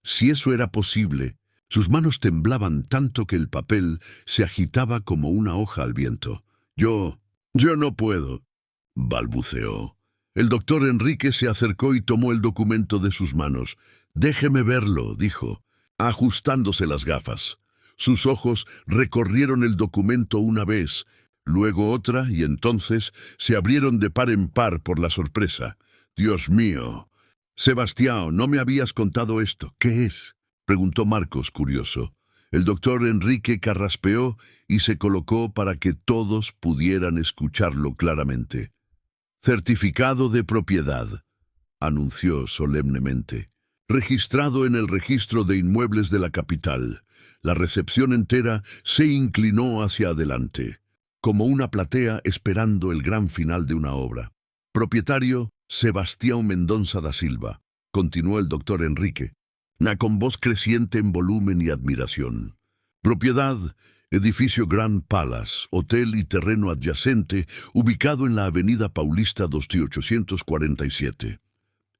Si eso era posible, sus manos temblaban tanto que el papel se agitaba como una hoja al viento. Yo no puedo», balbuceó. El doctor Enrique se acercó y tomó el documento de sus manos. «Déjeme verlo», dijo, ajustándose las gafas. Sus ojos recorrieron el documento una vez, luego otra, y entonces se abrieron de par en par por la sorpresa. «Dios mío! Sebastián, no me habías contado esto. ¿Qué es?», preguntó Marcos, curioso. El doctor Enrique carraspeó y se colocó para que todos pudieran escucharlo claramente. «Certificado de propiedad», anunció solemnemente. «Registrado en el registro de inmuebles de la capital». La recepción entera se inclinó hacia adelante, como una platea esperando el gran final de una obra. «Propietario Sebastián Mendonça da Silva», continuó el doctor Enrique, con voz creciente en volumen y admiración. «Propiedad edificio Grand Palace, hotel y terreno adyacente, ubicado en la avenida Paulista 2847.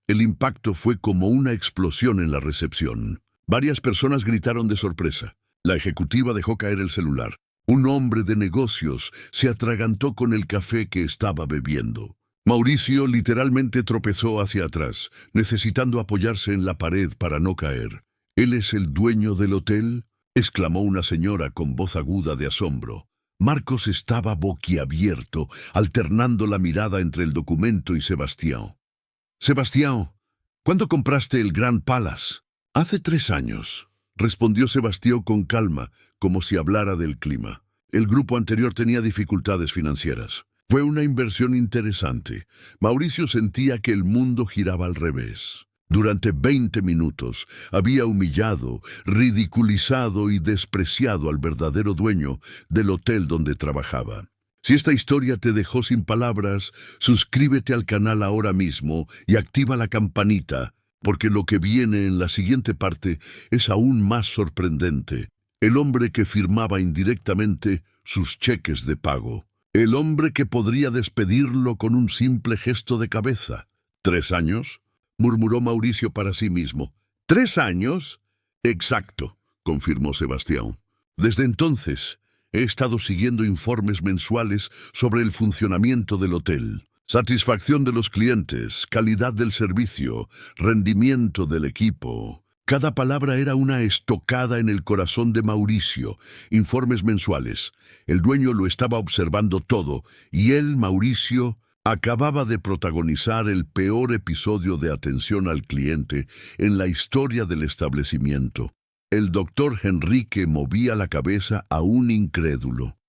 El impacto fue como una explosión en la recepción. Varias personas gritaron de sorpresa. La ejecutiva dejó caer el celular. Un hombre de negocios se atragantó con el café que estaba bebiendo. Mauricio literalmente tropezó hacia atrás, necesitando apoyarse en la pared para no caer. ¿Él es el dueño del hotel?, exclamó una señora con voz aguda de asombro. Marcos estaba boquiabierto, alternando la mirada entre el documento y Sebastián. «Sebastián, ¿cuándo compraste el Grand Palace?» «Hace 3 años», respondió Sebastián con calma, como si hablara del clima. El grupo anterior tenía dificultades financieras. Fue una inversión interesante. Mauricio sentía que el mundo giraba al revés. Durante 20 minutos había humillado, ridiculizado y despreciado al verdadero dueño del hotel donde trabajaba. Si esta historia te dejó sin palabras, suscríbete al canal ahora mismo y activa la campanita, porque lo que viene en la siguiente parte es aún más sorprendente. El hombre que firmaba indirectamente sus cheques de pago. El hombre que podría despedirlo con un simple gesto de cabeza. ¿3 años?, murmuró Mauricio para sí mismo. ¿3 años? Exacto, confirmó Sebastián. Desde entonces, he estado siguiendo informes mensuales sobre el funcionamiento del hotel. Satisfacción de los clientes, calidad del servicio, rendimiento del equipo. Cada palabra era una estocada en el corazón de Mauricio. Informes mensuales. El dueño lo estaba observando todo, y él, Mauricio, acababa de protagonizar el peor episodio de atención al cliente en la historia del establecimiento. El doctor Henrique movía la cabeza aún incrédulo.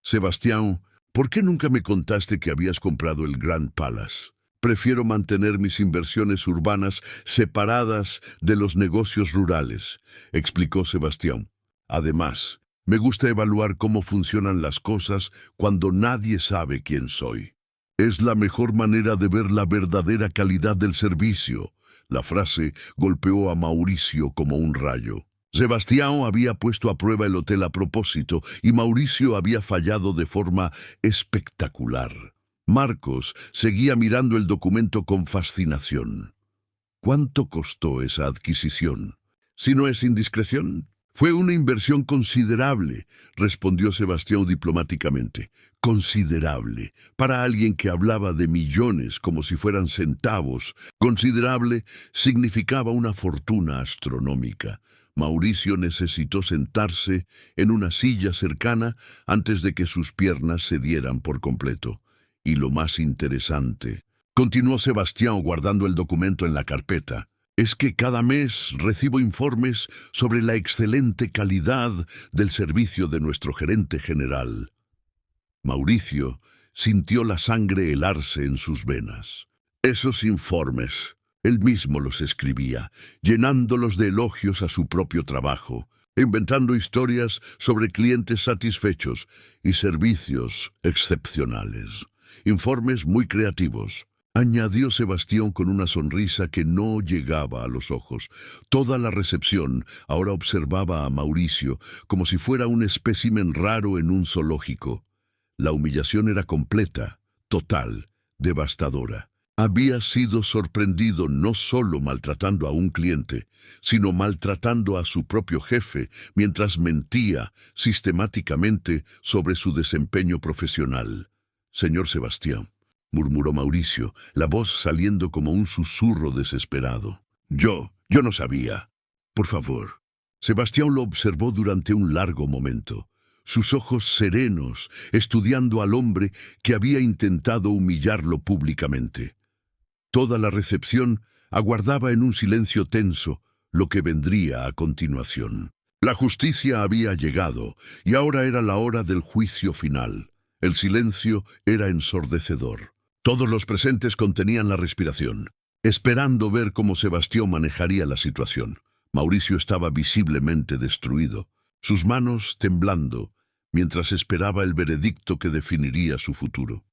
«Sebastián, ¿por qué nunca me contaste que habías comprado el Grand Palace? Prefiero mantener mis inversiones urbanas separadas de los negocios rurales», explicó Sebastián. «Además, me gusta evaluar cómo funcionan las cosas cuando nadie sabe quién soy. Es la mejor manera de ver la verdadera calidad del servicio». La frase golpeó a Mauricio como un rayo. Sebastián había puesto a prueba el hotel a propósito y Mauricio había fallado de forma espectacular. Marcos seguía mirando el documento con fascinación. «¿Cuánto costó esa adquisición? Si no es indiscreción». «Fue una inversión considerable», respondió Sebastián diplomáticamente. «Considerable. Para alguien que hablaba de millones como si fueran centavos, considerable significaba una fortuna astronómica». Mauricio necesitó sentarse en una silla cercana antes de que sus piernas cedieran por completo. «Y lo más interesante», continuó Sebastián guardando el documento en la carpeta, «es que cada mes recibo informes sobre la excelente calidad del servicio de nuestro gerente general». Mauricio sintió la sangre helarse en sus venas. Esos informes, él mismo los escribía, llenándolos de elogios a su propio trabajo, inventando historias sobre clientes satisfechos y servicios excepcionales. Informes muy creativos, añadió Sebastián con una sonrisa que no llegaba a los ojos. Toda la recepción ahora observaba a Mauricio como si fuera un espécimen raro en un zoológico. La humillación era completa, total, devastadora. Había sido sorprendido no solo maltratando a un cliente, sino maltratando a su propio jefe mientras mentía sistemáticamente sobre su desempeño profesional. «Señor Sebastián», murmuró Mauricio, la voz saliendo como un susurro desesperado. Yo no sabía. Por favor». Sebastián lo observó durante un largo momento, sus ojos serenos, estudiando al hombre que había intentado humillarlo públicamente. Toda la recepción aguardaba en un silencio tenso lo que vendría a continuación. La justicia había llegado, y ahora era la hora del juicio final. El silencio era ensordecedor. Todos los presentes contenían la respiración, esperando ver cómo Sebastián manejaría la situación. Mauricio estaba visiblemente destruido, sus manos temblando, mientras esperaba el veredicto que definiría su futuro.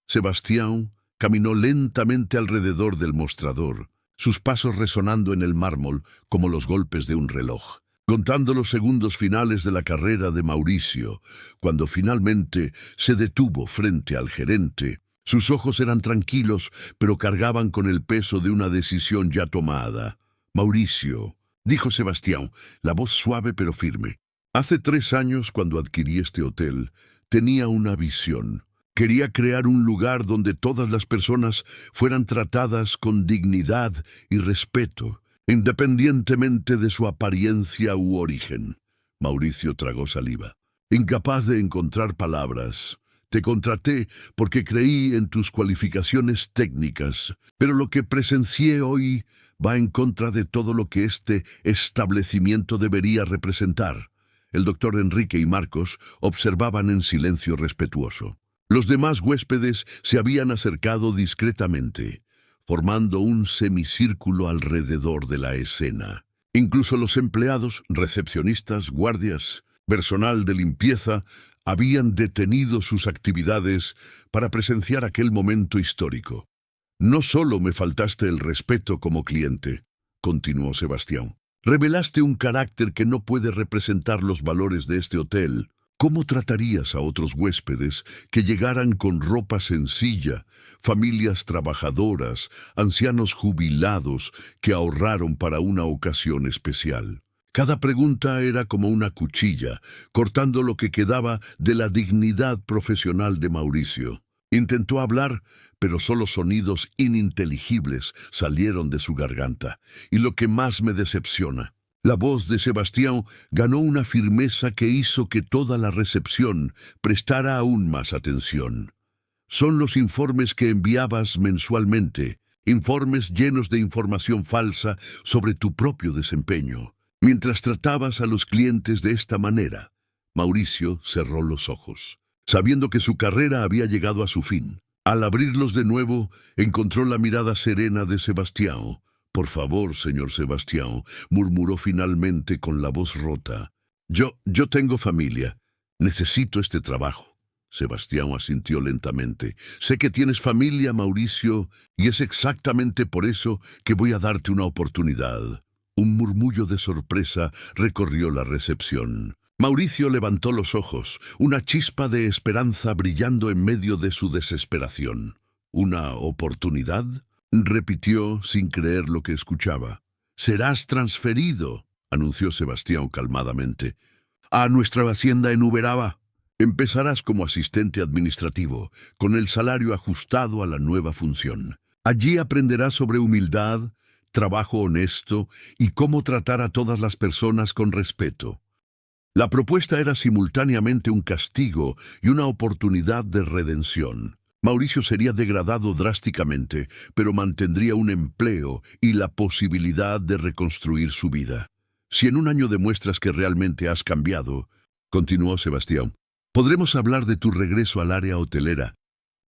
Sebastián caminó lentamente alrededor del mostrador, sus pasos resonando en el mármol como los golpes de un reloj. contando los segundos finales de la carrera de Mauricio. Cuando finalmente se detuvo frente al gerente, sus ojos eran tranquilos, pero cargaban con el peso de una decisión ya tomada. «Mauricio», dijo Sebastián, la voz suave pero firme. «Hace 3 años, cuando adquirí este hotel, tenía una visión. Quería crear un lugar donde todas las personas fueran tratadas con dignidad y respeto, independientemente de su apariencia u origen». Mauricio tragó saliva. Incapaz de encontrar palabras, te contraté porque creí en tus cualificaciones técnicas, pero lo que presencié hoy va en contra de todo lo que este establecimiento debería representar. El doctor Enrique y Marcos observaban en silencio respetuoso. Los demás huéspedes se habían acercado discretamente, formando un semicírculo alrededor de la escena. Incluso los empleados, recepcionistas, guardias, personal de limpieza, habían detenido sus actividades para presenciar aquel momento histórico. «No solo me faltaste el respeto como cliente», continuó Sebastián. «Revelaste un carácter que no puede representar los valores de este hotel. ¿Cómo tratarías a otros huéspedes que llegaran con ropa sencilla, familias trabajadoras, ancianos jubilados que ahorraron para una ocasión especial?» Cada pregunta era como una cuchilla, cortando lo que quedaba de la dignidad profesional de Mauricio. Intentó hablar, pero solo sonidos ininteligibles salieron de su garganta. Y lo que más me decepciona, la voz de Sebastián ganó una firmeza que hizo que toda la recepción prestara aún más atención. «Son los informes que enviabas mensualmente, informes llenos de información falsa sobre tu propio desempeño. Mientras tratabas a los clientes de esta manera». Mauricio cerró los ojos, sabiendo que su carrera había llegado a su fin. Al abrirlos de nuevo, encontró la mirada serena de Sebastián. «Por favor, señor Sebastián», murmuró finalmente con la voz rota. Yo tengo familia. Necesito este trabajo». Sebastián asintió lentamente. «Sé que tienes familia, Mauricio, y es exactamente por eso que voy a darte una oportunidad». Un murmullo de sorpresa recorrió la recepción. Mauricio levantó los ojos, una chispa de esperanza brillando en medio de su desesperación. «¿Una oportunidad?», repitió sin creer lo que escuchaba. «Serás transferido», anunció Sebastián calmadamente, «a nuestra hacienda en Uberaba. Empezarás como asistente administrativo, con el salario ajustado a la nueva función. Allí aprenderás sobre humildad, trabajo honesto y cómo tratar a todas las personas con respeto». La propuesta era simultáneamente un castigo y una oportunidad de redención. Mauricio sería degradado drásticamente, pero mantendría un empleo y la posibilidad de reconstruir su vida. «Si en un año demuestras que realmente has cambiado», continuó Sebastián, «podremos hablar de tu regreso al área hotelera,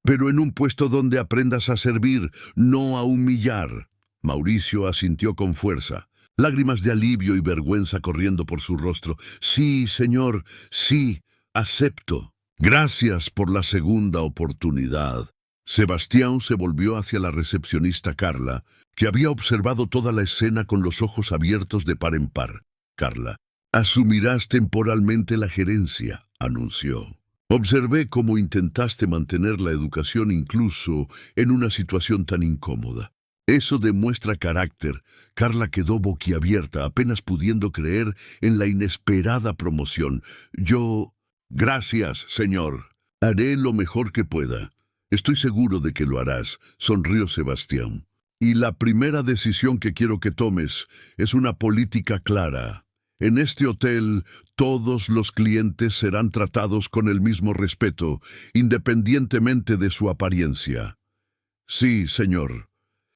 pero en un puesto donde aprendas a servir, no a humillar». Mauricio asintió con fuerza, lágrimas de alivio y vergüenza corriendo por su rostro. «Sí, señor, sí, acepto. Gracias por la segunda oportunidad». Sebastián se volvió hacia la recepcionista Carla, que había observado toda la escena con los ojos abiertos de par en par. «Carla, asumirás temporalmente la gerencia», anunció. «Observé cómo intentaste mantener la educación incluso en una situación tan incómoda. Eso demuestra carácter». Carla quedó boquiabierta, apenas pudiendo creer en la inesperada promoción. «Gracias, señor. Haré lo mejor que pueda». «Estoy seguro de que lo harás», sonrió Sebastián. «Y la primera decisión que quiero que tomes es una política clara. En este hotel, todos los clientes serán tratados con el mismo respeto, independientemente de su apariencia». «Sí, señor.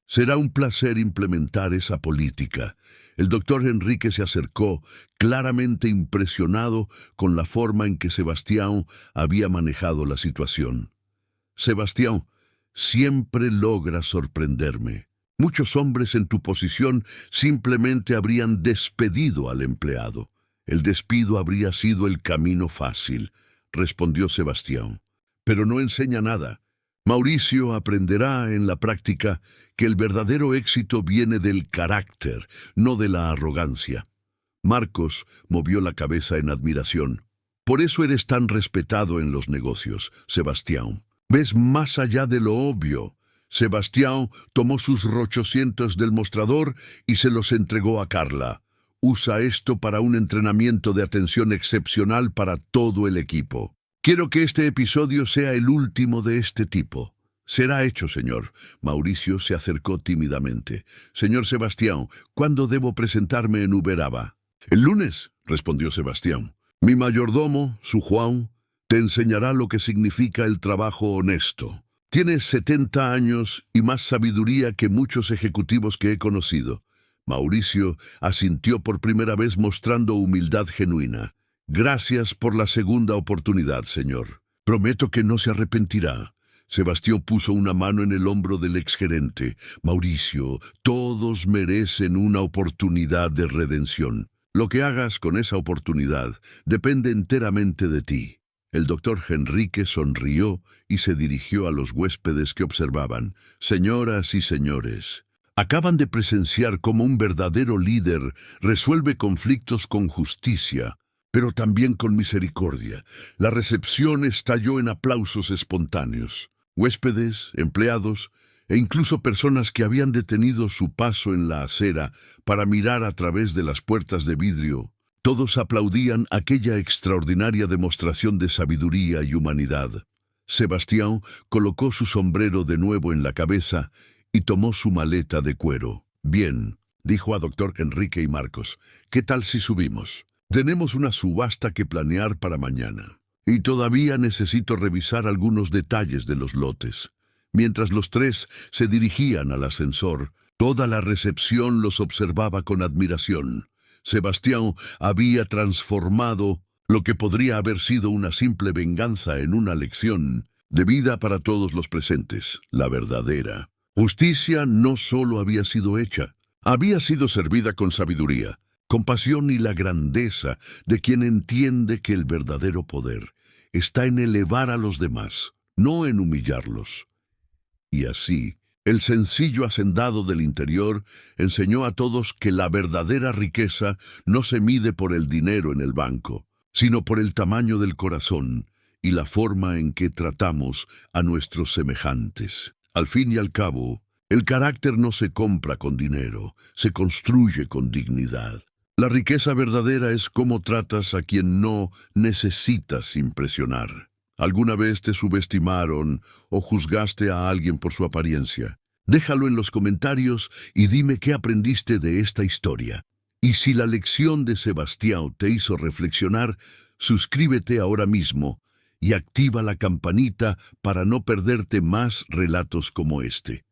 Será un placer implementar esa política». El doctor Enrique se acercó, claramente impresionado con la forma en que Sebastián había manejado la situación. «Sebastián, siempre logras sorprenderme. Muchos hombres en tu posición simplemente habrían despedido al empleado. El despido habría sido el camino fácil», respondió Sebastián. «Pero no enseña nada. Mauricio aprenderá en la práctica que el verdadero éxito viene del carácter, no de la arrogancia». Marcos movió la cabeza en admiración. Por eso eres tan respetado en los negocios, Sebastián. Ves más allá de lo obvio. Sebastián tomó sus rochocientos del mostrador y se los entregó a Carla. Usa esto para un entrenamiento de atención excepcional para todo el equipo. Quiero que este episodio sea el último de este tipo. Será hecho, señor. Mauricio se acercó tímidamente. Señor Sebastián, ¿cuándo debo presentarme en Uberaba? El lunes, respondió Sebastián. Mi mayordomo, su Juan, te enseñará lo que significa el trabajo honesto. Tienes 70 años y más sabiduría que muchos ejecutivos que he conocido. Mauricio asintió por primera vez mostrando humildad genuina. Gracias por la segunda oportunidad, señor. Prometo que no se arrepentirá. Sebastián puso una mano en el hombro del exgerente. Mauricio, todos merecen una oportunidad de redención. Lo que hagas con esa oportunidad depende enteramente de ti. El doctor Henrique sonrió y se dirigió a los huéspedes que observaban. Señoras y señores, acaban de presenciar cómo un verdadero líder resuelve conflictos con justicia, pero también con misericordia. La recepción estalló en aplausos espontáneos. Huéspedes, empleados e incluso personas que habían detenido su paso en la acera para mirar a través de las puertas de vidrio, todos aplaudían aquella extraordinaria demostración de sabiduría y humanidad. Sebastián colocó su sombrero de nuevo en la cabeza y tomó su maleta de cuero. Bien, dijo a doctor Enrique y Marcos, ¿qué tal si subimos? Tenemos una subasta que planear para mañana. Y todavía necesito revisar algunos detalles de los lotes. Mientras los tres se dirigían al ascensor, toda la recepción los observaba con admiración. Sebastián había transformado lo que podría haber sido una simple venganza en una lección de vida para todos los presentes, la verdadera. Justicia no solo había sido hecha, había sido servida con sabiduría, compasión y la grandeza de quien entiende que el verdadero poder está en elevar a los demás, no en humillarlos. Y así, el sencillo hacendado del interior enseñó a todos que la verdadera riqueza no se mide por el dinero en el banco, sino por el tamaño del corazón y la forma en que tratamos a nuestros semejantes. Al fin y al cabo, el carácter no se compra con dinero, se construye con dignidad. La riqueza verdadera es cómo tratas a quien no necesitas impresionar. ¿Alguna vez te subestimaron o juzgaste a alguien por su apariencia? Déjalo en los comentarios y dime qué aprendiste de esta historia. Y si la lección de Sebastián te hizo reflexionar, suscríbete ahora mismo y activa la campanita para no perderte más relatos como este.